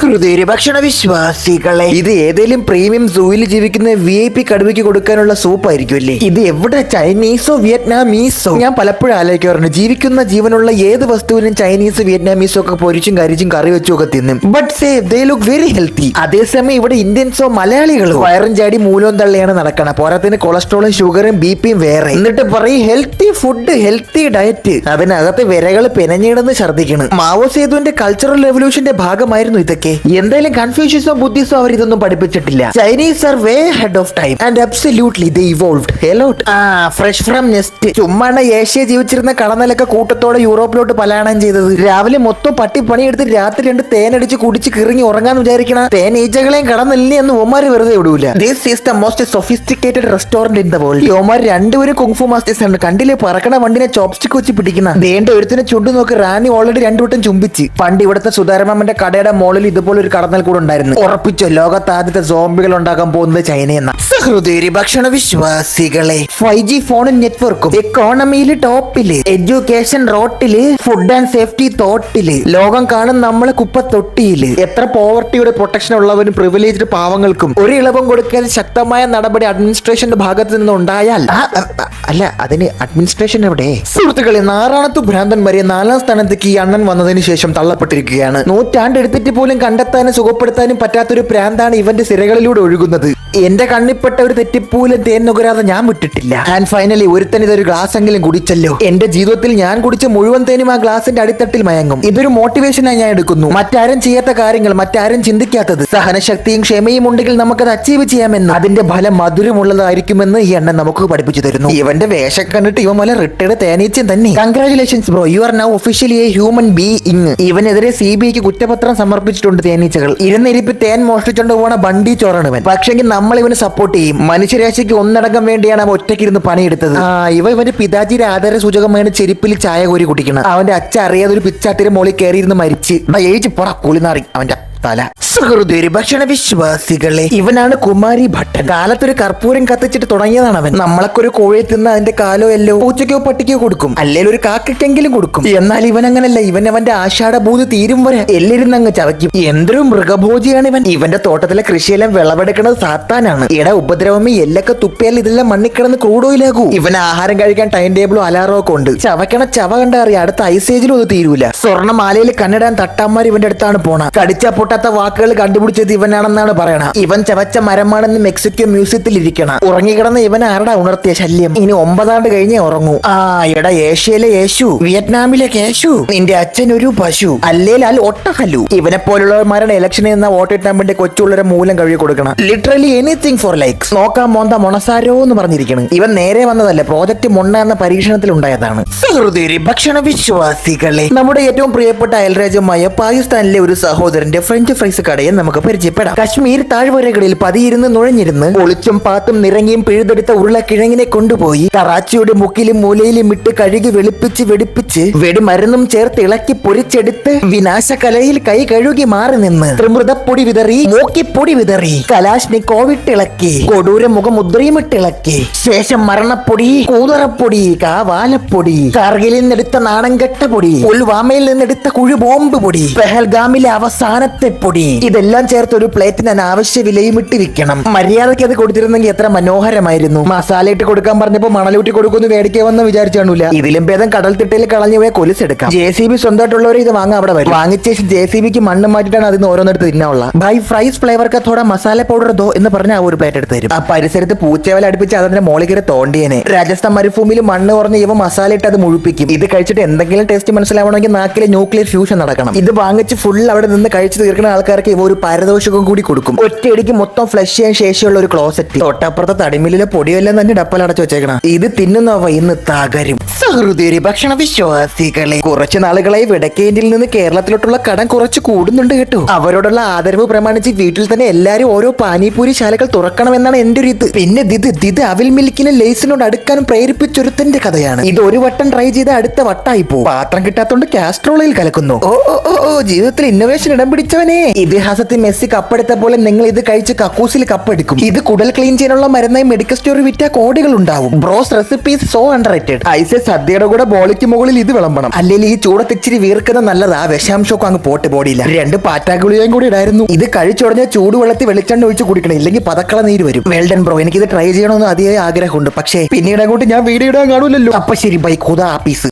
സഹൃദയ ഭക്ഷണ വിശ്വാസികളെ, ഇത് ഏതെങ്കിലും പ്രീമിയം സൂയിൽ ജീവിക്കുന്ന VIP കടുവയ്ക്ക് കൊടുക്കാനുള്ള സൂപ്പ് ആയിരിക്കുമല്ലേ? ഇത് എവിടെ ചൈനീസോ വിയറ്റ്നാമീസോ? ഞാൻ പലപ്പോഴും ആലോചിക്കാറുണ്ട്, ജീവിക്കുന്ന ജീവനുള്ള ഏത് വസ്തുവിനും ചൈനീസ് വിയറ്റ്നാമീസോ ഒക്കെ പൊരിച്ചും കരിച്ചും കറി വെച്ചും ഒക്കെ തിന്നും. But they look very healthy. അതേസമയം ഇവിടെ ഇന്ത്യൻസോ മലയാളികളോ വയറും ചാടി മൂലവും തള്ളിയാണ് നടക്കണം. പോരാത്തിന് കൊളസ്ട്രോളും ഷുഗറും BPയും വേറെ. എന്നിട്ട് പറയും ഹെൽത്തി ഫുഡ്, ഹെൽത്തി ഡയറ്റ്. അതിനകത്ത് വിരകൾ പെനഞ്ഞിടുന്ന് ഛർദ്ദിക്കണം. മാവോ സേതുവിന്റെ കൾച്ചറൽ റെവല്യൂഷന്റെ ഭാഗമായിരുന്നു ഇതൊക്കെ. എന്തായാലും കൺഫ്യൂഷ്യസോ ബുദ്ധിസോ അവർ ഇതൊന്നും പഠിപ്പിച്ചിട്ടില്ല. Chinese are way ahead of time and absolutely they evolved a lot. Fresh from nest. ചുമ്മാണ് ഏഷ്യ ജീവിച്ചിരുന്ന കടന്നലൊക്കെ കൂട്ടത്തോടെ യൂറോപ്പിലോട്ട് പലായനം ചെയ്തത്. രാവിലെ മൊത്തം പട്ടി പണിയെടുത്ത് രാത്രി 2 തേനടിച്ച് കുടിച്ച് കിറങ്ങി ഉറങ്ങാൻ വിചാരിക്കണ തേനീച്ചകളെയും കടന്നില്ലേ എന്ന് ഓമാര് വെറുതെ വിടൂല. This is the most sophisticated restaurant in the world. Omar രണ്ടുപേരും കുങ്ഫു മാസ്റ്റേഴ്സ് ആണ്. കണ്ടില്ലേ പറക്കണ വണ്ടിനെ ചോപ്സ്റ്റിക് വെച്ച് പിടിക്കുന്ന. ദേണ്ട ഒരുത്തിനെ ചുണ്ടു നോക്കി റാണി ഓൾറെഡി 2 വട്ടം ചുംബിച്ച്. പണ്ട് ഇവിടുത്തെ സുധാരമാമന്റെ കടയുടെ മോളിൽ ഇതുപോലെ ഒരു കടന്നൽ കൂടെ ഉണ്ടായിരുന്നു. ഉറപ്പിച്ചോ, ലോകത്ത് ആദ്യത്തെ സോംബികൾ ഉണ്ടാക്കാൻ പോകുന്നത് ചൈനയെന്ന. സഹൃദയ ഭക്ഷണ വിശ്വാസികളെ, 5G ഫോണും നെറ്റ്വർക്കും എക്കോണമിയിൽ ടോപ്പില്, എഡ്യൂക്കേഷൻ റോട്ടില്, ഫുഡ് ആൻഡ് സേഫ്റ്റി തോട്ടില്, ലോകം കാണും നമ്മളെ കുപ്പത്തൊട്ടിയില്. എത്ര പോവർട്ടിയുടെ പ്രൊട്ടക്ഷൻ ഉള്ളവരും പ്രിവിലേജ്ഡ് പാവങ്ങൾക്കും ഒരു ഇളവും കൊടുക്കാൻ ശക്തമായ നടപടി അഡ്മിനിസ്ട്രേഷന്റെ ഭാഗത്ത് നിന്ന് ഉണ്ടായാൽ അല്ല, അതിന് അഡ്മിനിസ്ട്രേഷൻ എവിടെ? സുഹൃത്തുക്കളെ, നാറാണത്തു ഭ്രാന്തൻ വരെ 4ാം സ്ഥാനത്തേക്ക് ഈ അണ്ണൻ വന്നതിന് ശേഷം തള്ളപ്പെട്ടിരിക്കുകയാണ്. നൂറ്റാണ്ടെടുത്തിട്ട് പോലും കണ്ടെത്താനും സുഖപ്പെടുത്താനും പറ്റാത്തൊരു പ്രാന്താണ് ഇവന്റെ സിരകളിലൂടെ ഒഴുകുന്നത്. എന്റെ കണ്ണിപ്പെട്ട ഒരു തെറ്റിപ്പൂലും തേൻ നുകരാതെ ഞാൻ വിട്ടിട്ടില്ല. ആൻഡ് ഫൈനലി ഒരുത്തൻ ഇതൊരു ഗ്ലാസ് എങ്കിലും കുടിച്ചല്ലോ. എന്റെ ജീവിതത്തിൽ ഞാൻ കുടിച്ച മുഴുവൻ തേനും ആ ഗ്ലാസിന്റെ അടിത്തട്ടിൽ മയങ്ങും. ഇതൊരു മോട്ടിവേഷനായി ഞാൻ എടുക്കുന്നു. മറ്റാരും ചെയ്യാത്ത കാര്യങ്ങൾ, മറ്റാരും ചിന്തിക്കാത്തത്, സഹനശക്തിയും ക്ഷമയും ഉണ്ടെങ്കിൽ നമുക്കത് അച്ചീവ് ചെയ്യാമെന്ന്, അതിന്റെ ഫലം മധുരമുള്ളതായിരിക്കുമെന്ന് ഈ എണ്ണൻ നമുക്ക് പഠിപ്പിച്ചു തരുന്നു. ഇവന്റെ വേഷം കണ്ടിട്ട് ഇവൻ വല്ല റിട്ടയർഡ് തേനീച്ചൻ തന്നെ. Congratulations bro, you are now officially a human being. ഇവനെതിരെ CBIക്ക് കുറ്റപത്രം സമർപ്പിച്ചിട്ടുണ്ട് തേനീച്ചകൾ. ഇരുന്നിരിപ്പ് തേൻ മോഷ്ടിച്ചോണ്ട് പോണ ബണ്ടി ചോറാണ് ഇവൻ. പക്ഷെങ്കിൽ നമ്മൾ ഇവന് സപ്പോർട്ട് ചെയ്യും. മനുഷ്യരാശിക്ക് ഒന്നടങ്കം വേണ്ടിയാണ് അവൻ ഒറ്റയ്ക്കിരുന്ന് പണിയെടുത്തത്. ഇവന്റെ പിതാജിയുടെ ആദര സൂചകമാണ് ചെരുപ്പിൽ ചായ കോരി കുടിക്കണം. അവന്റെ അച്ഛൻ അറിയാതെ ഒരു പിച്ചാട്ടിന് മോളിൽ കയറിയിരുന്ന് മരിച്ച് ഏജ് പൊറ കുളിനാറി അവന്റെ തല. സഹൃദയ ഭക്ഷണ വിശ്വാസികളെ, ഇവനാണ് കുമാരി ഭട്ടൻ. കാലത്തൊരു കർപ്പൂരം കത്തിച്ചിട്ട് തുടങ്ങിയതാണ് അവൻ. നമ്മളൊക്കെ ഒരു കോഴിയെ തിന്ന് അതിന്റെ കാലോ എല്ലോ പൂച്ചയ്ക്കോ പട്ടിക്കോ കൊടുക്കും, അല്ലെങ്കിൽ ഒരു കാക്കയ്ക്കെങ്കിലും കൊടുക്കും. എന്നാൽ ഇവൻ അങ്ങനല്ല. ഇവൻ അവന്റെ ആഷാഢഭൂതി തീരും വരെ എല്ലിരുന്നങ്ങ് ചവയ്ക്കും. എന്തൊരു മൃഗഭോജിയാണ് ഇവൻ. ഇവന്റെ തോട്ടത്തിലെ കൃഷിയെല്ലാം വിളവെടുക്കുന്നത് സാത്താനാണ്. ഉപദ്രവമേ, എല്ലൊക്കെ തുപ്പിയാൽ ഇതെല്ലാം മണ്ണിക്കിടന്ന് ക്രൂഡോയിലാകൂ. ഇവന് ആഹാരം കഴിക്കാൻ ടൈം ടേബിളും അലാറവും ഒക്കെ ഉണ്ട്. ചവയ്ക്കണ ചവ കണ്ട അറിയാം അടുത്ത ഐസേജിലും അത് തീരൂല. സ്വർണ്ണമാലയിൽ കണ്ണിടാൻ തട്ടാന്മാർ ഇവന്റെ അടുത്താണ് പോണ. കടിച്ച പൊട്ടാത്ത വാക്കുകൾ കണ്ടുപിടിച്ചത് ഇവനാണെന്നാണ് പറയണ. ഇവൻ ചവച്ച മരമാണെന്ന് മെക്സിക്കോ മ്യൂസിയത്തിൽ ഇരിക്കണം. ഉറങ്ങിക്കിടന്ന് ഇവൻ ആരുടെ ഉണർത്തിയ ശല്യം? ഇനി 9 ആണ്ട് കഴിഞ്ഞേ ഉറങ്ങൂ. എടാ, ഏഷ്യയിലെ യേശു, വിയറ്റ്നാമിലെ കേശു, നിന്റെ അച്ഛൻ ഒരു പശു, അല്ലേൽ ഒട്ടഹലു. ഇവനെ പോലുള്ളവന്മാരുടെ ഇലക്ഷനിൽ നിന്ന് വോട്ടിട്ടാൻ വേണ്ടി കൊച്ചുള്ളവരെ മൂലം കഴുകി കൊടുക്കണം. Literally anything four likes. നോക്കാൻ മോന്ത മൊണസാരോ എന്ന് പറഞ്ഞിരിക്കണം. ഇവൻ നേരെ വന്നതല്ല, പ്രോജക്ട് മൊണ്ണ എന്ന പരീക്ഷണത്തിൽ ഉണ്ടായതാണ്. സഹൃദയ ഭക്ഷണ വിശ്വാസികളെ, നമ്മുടെ ഏറ്റവും പ്രിയപ്പെട്ട അയൽരാജ്യമായ പാകിസ്ഥാനിലെ ഒരു സഹോദരന്റെ ഫ്രഞ്ച് ഫ്രൈസ് കടയെ നമുക്ക് പരിചയപ്പെടാം. കശ്മീർ താഴ്വരകളിൽ പതിയിരുന്ന് നുഴഞ്ഞിരുന്ന് ഒളിച്ചും പാത്തും നിറങ്ങിയും പിഴുതെടുത്ത ഉരുളക്കിഴങ്ങിനെ കൊണ്ടുപോയി കറാച്ചിയുടെ മുക്കിലും മൂലയിലും ഇട്ട് കഴുകി വെളുപ്പിച്ച് വെടിമരുന്നും ചേർത്ത് ഇളക്കി പൊരിച്ചെടുത്ത് വിനാശകലയിൽ കൈ കഴുകി മാറി നിന്ന് ത്രിമൃതപ്പൊടി വിതറി, മൂക്കിപ്പൊടി വിതറി, കലാഷ്നിക്കോവിട്ടിളക്കി, കൊടൂര മുഖമുദ്രയും ഇട്ടിളക്കി, ശേഷം മരണപ്പൊടി, കൂതറപ്പൊടി, കാവാലപ്പൊടി, കാർഗിലിൽ നിന്നെടുത്ത നാണംകെട്ട പൊടി, പുൽവാമയിൽ നിന്നെടുത്ത കുഴി ബോംബ് പൊടി, പെഹൽഗാമിലെ അവസാനത്തെ പൊടി, ഇതെല്ലാം ചേർത്ത് ഒരു പ്ലേറ്റിന് അനാവശ്യ വിലയും ഇട്ടിരിക്കണം. മര്യാദയ്ക്ക് അത് കൊടുത്തിരുന്നെങ്കിൽ എത്ര മനോഹരമായിരുന്നു. മസാല ഇട്ട് കൊടുക്കാൻ പറഞ്ഞപ്പോ മണലൂട്ടി കൊടുക്കുന്നു വേടിക്കാമെന്ന് വിചാരിച്ചു കാണൂല. ഇതിലും ഭേദം കടൽ തിട്ടയിൽ കളഞ്ഞു പോയ കൊലുസെടുക്കാം. JCB സ്വന്തമായിട്ടുള്ളവർ ഇത് വാങ്ങാൻ അവിടെ വരും. വാങ്ങിച്ച ശേഷം JCBക്ക് മണ്ണ് മാറ്റിയിട്ടാണ് അതിന് ഓരോന്നെടുത്ത് തിന്നാനുള്ള. ബൈ ഫ്രൈസ് ഫ്ലേവർ തോടെ മസാല പൗഡർ ദോ എന്ന് പറഞ്ഞാൽ ഒരു പ്ലേറ്റ് എടുത്ത് തരും. ആ പരിസരത്ത് പൂച്ചവല അടുപ്പിച്ച് അതിന്റെ മോളിൽ കയറി തോണ്ടിയനെ. രാജസ്ഥാൻ മരുഭൂമിയിൽ മണ്ണ് കുറഞ്ഞ് ഇവ മസാല ഇട്ട് അത് മുഴുപ്പിക്കും. ഇത് കഴിച്ചിട്ട് എന്തെങ്കിലും ടേസ്റ്റ് മനസ്സിലാവണമെങ്കിൽ നാക്കിലെ ന്യൂക്ലിയർ ഫ്യൂഷൻ നടക്കണം. ഇത് വാങ്ങിച്ച് ഫുൾ അവിടെ നിന്ന് കഴിച്ച് തീർക്കുന്ന ആൾക്കാർക്ക് ഇവ ഒരു പാരിതോഷികം കൂടി കൊടുക്കും. ഒറ്റയടിക്ക് മൊത്തം ഫ്ലഷ് ചെയ്യാൻ ശേഷിയുള്ള ഒരു ക്ലോസറ്റ്. തൊട്ടപ്പുറത്തെ തടിമില്ലിലെ പൊടിയെല്ലാം തന്നെ ഡപ്പലടച്ചു വെച്ചേക്കണം. ഇത് തിന്നുന്നവ ഇന്ന് തകരും. സഹൃദയ ഭക്ഷണ വിശ്വാസികളെ, കുറച്ച് നാളുകളായി വടക്കേന്ത്യയിൽ നിന്ന് കേരളത്തിലോട്ടുള്ള കടം കുറച്ച് കൂടുന്നുണ്ട് കേട്ടോ. അവരോടുള്ള ആദരവ് പ്രമാണിച്ച് വീട്ടിൽ തന്നെ എല്ലാരും ഓരോ പാനിപൂരി ശാലകൾ തുറക്കണമെന്നാണ് എന്റെ ഒരു ഇത്. പിന്നെ ഇത് അവിൽ മിൽക്കിനെ ലേസിനോട് അടുക്കാനും പ്രേരിപ്പിച്ചൊരുത്തന്റെ കഥയാണ്. ഇത് ഒരു വട്ടം ട്രൈ ചെയ്ത് അടുത്ത വട്ടായി പോകും. പാത്രം കിട്ടാത്തോണ്ട് കാസ്ട്രോളയിൽ കലക്കുന്നു. ഓ ജീവിതത്തിൽ ഇന്നോവേഷൻ ഇടം പിടിച്ചവൻ പടച്ചവനെ, ഇതിഹാസത്തിൽ മെസ്സി കപ്പെടുത്ത പോലെ നിങ്ങൾ ഇത് കഴിച്ച് കക്കൂസിൽ കപ്പെടുക്കും. ഇത് കുടൽ ക്ലീൻ ചെയ്യാനുള്ള മരുന്നായി മെഡിക്കൽ സ്റ്റോറിൽ വിറ്റ കോടികൾ ഉണ്ടാവും. Bros recipes so underrated. Ice സദ്യയുടെ കൂടെ ബോളിക്ക് മുകളിൽ ഇത് വിളമ്പണം. അല്ലെങ്കിൽ ഈ ചൂടത്ത് ഇച്ചിരി വീർക്കുന്ന നല്ലതാ, വിഷാംശമൊക്കെ അങ്ങ് പോട്ട് ബോഡിയില്ല. 2 പാറ്റാഗുളിയും കൂടി ഇടായിരുന്നു. ഇത് കഴിച്ചുടഞ്ഞ ചൂടുവെള്ളത്തിൽ വെളിച്ചെണ്ണ ഒഴിച്ച് കുടിക്കണം, ഇല്ലെങ്കിൽ പതക്കള നീര് വരും. വെൽഡൻ ബ്രോ, എനിക്കിത് ട്രൈ ചെയ്യണമെന്ന് അതിയായ ആഗ്രഹമുണ്ട്. പക്ഷേ പിന്നീട് അങ്ങോട്ട് ഞാൻ വീഡിയോ ഇടാൻ കാണൂലല്ലോ. അപ്പൊ ശരി, ബൈ, ഖുദാ ഹാഫിസ്.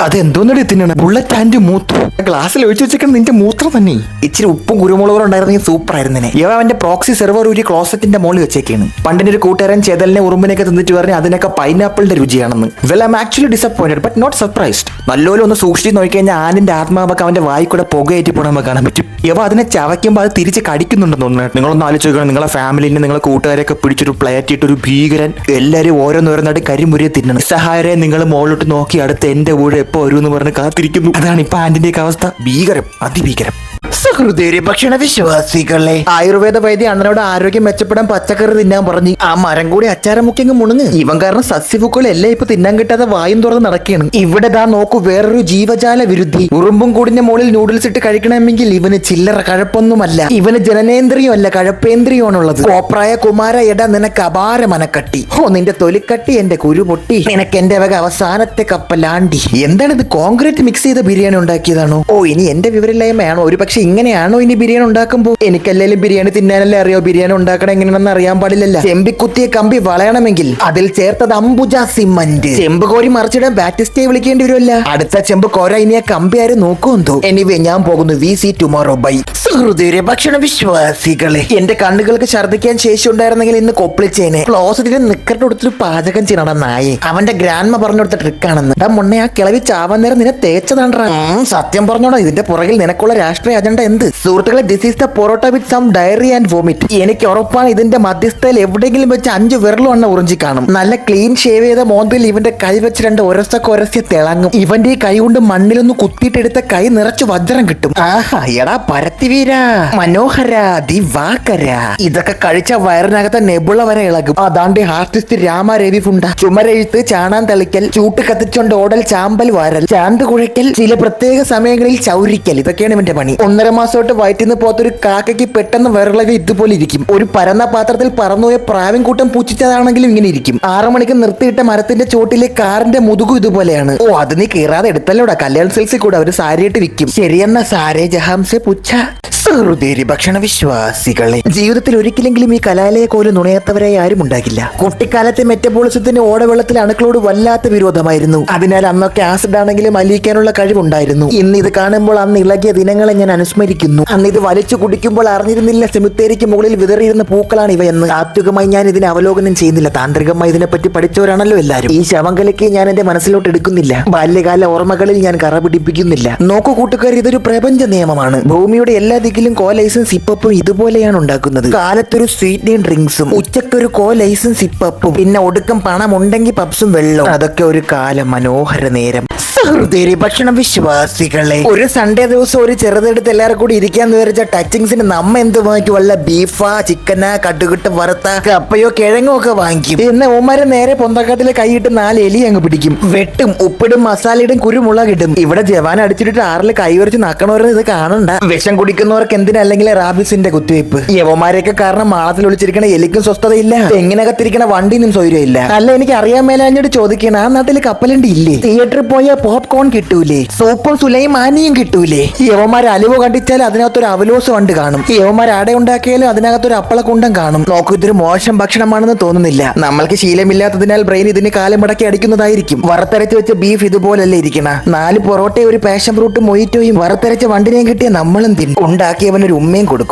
അതെന്തോന്നടി തിന്നണം? ബുള്ളറ്റ് ആൻഡ് മൂത്രം ഗ്ലാസ്സിൽ ഒഴിച്ചു വെച്ചേക്കണം. നിന്റെ മൂത്രം തന്നെ. ഇച്ചിരി ഉപ്പും കുരുമുളകും ഉണ്ടായിരുന്നെങ്കിൽ സൂപ്പർ ആയിരുന്നേ. ഇവ അവന്റെ പ്രോക്സി സെർവർ ഒരു ക്ലോസറ്റിന്റെ മോളിൽ വെച്ചേക്കാണ്. പണ്ടിന്റെ ഒരു കൂട്ടുകാരൻ ചെതലിനെ ഉറുമ്പിനൊക്കെ തിന്നിട്ട് പറഞ്ഞ് അതിനൊക്കെ പൈനാപ്പിളിന്റെ രുചിയാണെന്ന്. Well, I am actually disappointed but not surprised. നല്ലപോലെ ഒന്ന് സൂക്ഷിച്ച് നോക്കിക്കഴിഞ്ഞാൽ ആനിന്റെ ആത്മാവൊക്കെ അവന്റെ വായി കൂടെ പുകയേറ്റി പോകണം നമുക്ക് കാണാൻ പറ്റും. ഇവ അതിനെ ചവയ്ക്കുമ്പോൾ അത് തിരിച്ച് കടിക്കുന്നുണ്ടെന്ന് തോന്നുന്നു. നിങ്ങളൊന്ന് ആലോചിച്ച് നോക്കണം, നിങ്ങളെ ഫാമിലിനെ നിങ്ങളെ കൂട്ടുകാരെയൊക്കെ പിടിച്ചൊരു പ്ലേറ്റ് ഇട്ടൊരു ഭീകരൻ എല്ലാവരും ഓരോന്നോരോന്നായിട്ട് കരിമുരിയെ തിന്നണം. സഹായരെ നിങ്ങൾ മോളിലോട്ട് നോക്കി അടുത്ത് എന്റെ വീട് എപ്പോ വരും എന്ന് പറഞ്ഞ് കാത്തിരിക്കുന്നു. അതാണ് ഇപ്പൊ ആന്റിന്റെ അവസ്ഥ. ഭീകരം, അതിഭീകരം. സഹൃദയ ഭക്ഷണ വിശ്വാസികളെ, ആയുർവേദ വൈദ്യ അണ്ണനോട് ആരോഗ്യം മെച്ചപ്പെടാൻ പച്ചക്കറി തിന്നാൻ പറഞ്ഞ് ആ മരം കൂടി അച്ചാരം മുക്കിയങ്ങ് മുണുങ്ങ്. ഇവൻ കാരണം സസ്യഭുക്കൾ എല്ലാം ഇപ്പൊ തിന്നാൻ കിട്ടാതെ വായും തുറന്ന് നടക്കുകയാണ്. ഇവിടെ ദാ നോക്കൂ, വേറൊരു ജീവജാല വിരുദ്ധി. ഉറുമ്പും കൂടിന്റെ മുകളിൽ നൂഡിൽസ് ഇട്ട് കഴിക്കണമെങ്കിൽ ഇവന് ചില്ലറ കഴപ്പൊന്നുമല്ല. ഇവന് ജനനേന്ദ്രിയമല്ല, കഴപ്പേന്ദ്രിയമാണുള്ളത്. കോപ്രായ കുമാര എടാ, നിനക്ക് അപാര മനക്കട്ടി. ഓ, നിന്റെ തൊലിക്കട്ടി എന്റെ കുരു പൊട്ടി. നിനക്ക് എന്റെ വക അവസാനത്തെ കപ്പലാണ്ടി. എന്താണിത്, കോൺക്രീറ്റ് മിക്സ് ചെയ്ത ബിരിയാണി ഉണ്ടാക്കിയതാണോ? ഓ, ഇനി എന്റെ വിവരമില്ലായ്മയാണോ? ഒരു പക്ഷെ ഇങ്ങനെയാണോ ഇനി ബിരിയാണി ഉണ്ടാക്കുമ്പോൾ? എനിക്കല്ലേലും ബിരിയാണി തിന്നാനല്ലേ അറിയോ, ബിരിയാണി ഉണ്ടാക്കണം എങ്ങനെയാണെന്ന് അറിയാൻ പാടില്ലല്ലോ. ചെമ്പിക്കുത്തിയ കമ്പി വളയണമെങ്കിൽ അതിൽ ചേർത്തത് അംബുജ സിമന്റ്. ചെമ്പ് കോരി മറിച്ചിടാൻ ബാറ്റിസ്റ്റേ വിളിക്കേണ്ടി വരുമല്ല. അടുത്ത ചെമ്പ് കോര ഇനി ആ കമ്പി ആരും നോക്കുമെന്തോ. എനിവേ, ഞാൻ പോകുന്നു. We see tomorrow. ബൈ. സുഹൃദയ ഭക്ഷണ വിശ്വാസികളെ, എന്റെ കണ്ണുകൾക്ക് ഛർദ്ദിക്കാൻ ശേഷി ഉണ്ടായിരുന്നെങ്കിൽ ഇന്ന് കൊപ്പിളിച്ചേനെ. ക്ലോസറ്റിന് നിക്കറിട്ട് കൊടുത്തൊരു പാചകം ചെയ്യണം നായെ. അവന്റെ ഗ്രാൻഡ്മ പറഞ്ഞു കൊടുത്ത ട്രിക്കാണെന്ന്. മുന്നേ ആ കിളവി ചാവാൻ നേരം നിന്നെ തേച്ചതാണ്ടാ. സത്യം പറഞ്ഞോടാ, ഇതിന്റെ പുറകിൽ നിനക്കുള്ള രാഷ്ട്രീയ അജണ്ട എന്ത്? സുഹൃത്തുക്കളെ, this is the parotta with some dairy and vomit. എനിക്ക് ഉറപ്പാണ് ഇതിന്റെ മധ്യസ്ഥയിൽ എവിടെയെങ്കിലും വെച്ച് 5 വിരലും എണ്ണ ഉറിഞ്ചി കാണും. നല്ല ക്ലീൻ ഷേവ് ചെയ്ത മോന്തിൽ ഇവന്റെ കൈ വെച്ച് 2 ഒരസക്കൊരസ്യ തിളങ്ങും. ഇവന്റെ ഈ കൈ കൊണ്ട് മണ്ണിലൊന്ന് കുത്തിയിട്ടെടുത്ത കൈ നിറച്ച് വജ്രം കിട്ടും. ആഹാ, എടാ പരത്തിവീര, മനോഹര, ദിവാകര. ഇതൊക്കെ കഴിച്ച വയറിനകത്തെ നെബുള വരെ ഇളകും. അതാണ്ട് ആർട്ടിസ്റ്റ് രാമ രവി ഫുണ്ട. ചുമരെഴുത്ത്, ചാണാൻ തളിക്കൽ, ചൂട്ട് കത്തിച്ചോണ്ട് ഓടൽ, ചാമ്പൽ വാരൽ, ചാന്ത് കുഴയ്ക്കൽ, ചില പ്രത്യേക സമയങ്ങളിൽ ചൗരിക്കൽ. ഇതൊക്കെയാണ് ഇവന്റെ പണി. 1.5 മാസമായിട്ട് വയറ്റിന്ന് പോത്തൊരു കാക്കയ്ക്ക് പെട്ടെന്ന് വിരളവ് ഇതുപോലെ ഇരിക്കും. ഒരു പരന്ന പാത്രത്തിൽ പറന്നുപോയ പ്രാവിൻ കൂട്ടം പൂച്ചിച്ചതാണെങ്കിലും ഇങ്ങനെ ഇരിക്കും. 6 മണിക്ക് നിർത്തിയിട്ട മരത്തിന്റെ ചോട്ടിലെ കാറിന്റെ മുതുകും ഇതുപോലെയാണ്. ഓ, അത് നീ കീറാതെ എടുത്തല്ലോടാ. കല്യാൺ സിൽസിൽ കൂടെ അവര് സാരിയായിട്ട് വിൽക്കും. ശരിയെന്ന സാരേ ജഹാംസെ പുച്ഛ. സഹൃദയ ഭക്ഷണ വിശ്വാസികളെ, ജീവിതത്തിൽ ഒരിക്കലെങ്കിലും ഈ കലാലയ കോല് നുണയാത്തവരായി ആരും ഉണ്ടാകില്ല. കുട്ടിക്കാലത്തെ മെറ്റബോളിസത്തിന് ഓടവെള്ളത്തിൽ അണുക്കളോട് വല്ലാത്ത വിരോധമായിരുന്നു. അതിനാൽ അന്നൊക്കെ ആസിഡ് ആണെങ്കിലും അലിയിക്കാനുള്ള കഴിവുണ്ടായിരുന്നു. ഇന്ന് ഇത് കാണുമ്പോൾ അന്ന് ഇളകിയ ദിനങ്ങളെ ഞാൻ അനുസ്മരിക്കുന്നു. അന്ന് ഇത് വലിച്ചു കുടിക്കുമ്പോൾ അറിഞ്ഞിരുന്നില്ല സെമിത്തേരിക്ക് മുകളിൽ വിതറിയിരുന്ന പൂക്കളാണ് ഇവയെന്ന്. താത്വികമായി ഞാൻ ഇതിനെ അവലോകനം ചെയ്യുന്നില്ല. താന്ത്രികമായി ഇതിനെപ്പറ്റി പഠിച്ചവരാണല്ലോ എല്ലാവരും. ഈ ശവങ്കലയ്ക്ക് ഞാൻ എന്റെ മനസ്സിലോട്ട് എടുക്കുന്നില്ല. ബാല്യകാല ഓർമ്മകളിൽ ഞാൻ കറ പിടിപ്പിക്കുന്നില്ല. നോക്കൂ കൂട്ടുകാർ, ഇതൊരു പ്രപഞ്ച നിയമമാണ്. ഭൂമിയുടെ എല്ലാ ദിക്കിലും കോ ലൈസൻസ് ഹിപ്പപ്പും ഇതുപോലെയാണ് ഉണ്ടാക്കുന്നത്. കാലത്തൊരു സ്വീറ്റ് ഡ്രിങ്ക്സും, ഉച്ചക്കൊരു കോ ലൈസൻസ് ഹിപ്പപ്പും, പിന്നെ ഒടുക്കം പണം ഉണ്ടെങ്കിൽ പപ്സും വെള്ളവും. അതൊക്കെ ഒരു കാലം, മനോഹര നേരം. സഹൃദയ ഭക്ഷണ വിശ്വാസികളെ, ഒരു സൺഡേ ദിവസം ഒരു ചെറുതെടുത്ത് എല്ലാവരും കൂടി ഇരിക്കാന്ന് വിചാരിച്ച ടച്ചിങ്സിന് നമ്മ എന്ത് വാങ്ങിക്കും? വല്ല ബീഫാ, ചിക്കനാ, കട്ടുകിട്ട് വറുത്ത കപ്പയോ കിഴങ്ങോ ഒക്കെ വാങ്ങിക്കും. എന്നെ ഓമാരെ നേരെ പൊന്തക്കാട്ടിലെ കൈയിട്ട് 4 എലി അങ്ങ് പിടിക്കും. വെട്ടും, ഉപ്പിടും, മസാലയിടും, കുരുമുളകിടും. ഇവിടെ ജവാൻ അടിച്ചിട്ട് 6 കൈവരിച്ച് നക്കണവരെന്ന് ഇത് കാണണ്ട. വിഷം കുടിക്കുന്നവർക്ക് എന്തിനല്ലെങ്കിൽ റാബിസിന്റെ കുത്തിവയ്പ്. യവമാരെയൊക്കെ കാരണം മാളത്തിൽ ഒളിച്ചിരിക്കണ എലിക്കും സ്വസ്ഥതയില്ല, എങ്ങനെകത്തിരിക്കണ വണ്ടിനും സൗകര്യമില്ല. അല്ല, എനിക്ക് അറിയാൻ മേലാഞ്ഞിട്ട് ചോദിക്കണം, ആ നാട്ടിൽ കപ്പലണ്ടി ഇല്ലേ? തിയേറ്ററിൽ പോയ പോപ്കോൺ കിട്ടൂലേ? സൂപ്പും സുലൈമാനിയും കിട്ടൂലേ? യവന്മാർ അലുവ കണ്ടിച്ചാൽ അതിനകത്തൊരു അവലോസ് വണ്ട് കാണും. യവന്മാർ അട ഉണ്ടാക്കിയാലും അതിനകത്തൊരു അപ്പളക്കുണ്ടം കാണും. നോക്കൂ, ഇതൊരു മോശം ഭക്ഷണമാണെന്ന് തോന്നുന്നില്ല. നമ്മൾക്ക് ശീലമില്ലാത്തതിനാൽ ബ്രെയിൻ ഇതിന് കാലം മടക്കി അടിക്കുന്നതായിരിക്കും. വറുത്തരച്ച് വെച്ച ബീഫ് ഇതുപോലല്ലേ ഇരിക്കണ? 4 പൊറോട്ടയും ഒരു പാഷൻ ഫ്രൂട്ടും മൊയ്റ്റോയും വറുത്തരച്ച വണ്ടിനെയും കിട്ടിയ നമ്മളും തിന്നും. ഉണ്ടാക്കിയവനൊരു ഉമ്മയും കൊടുക്കും.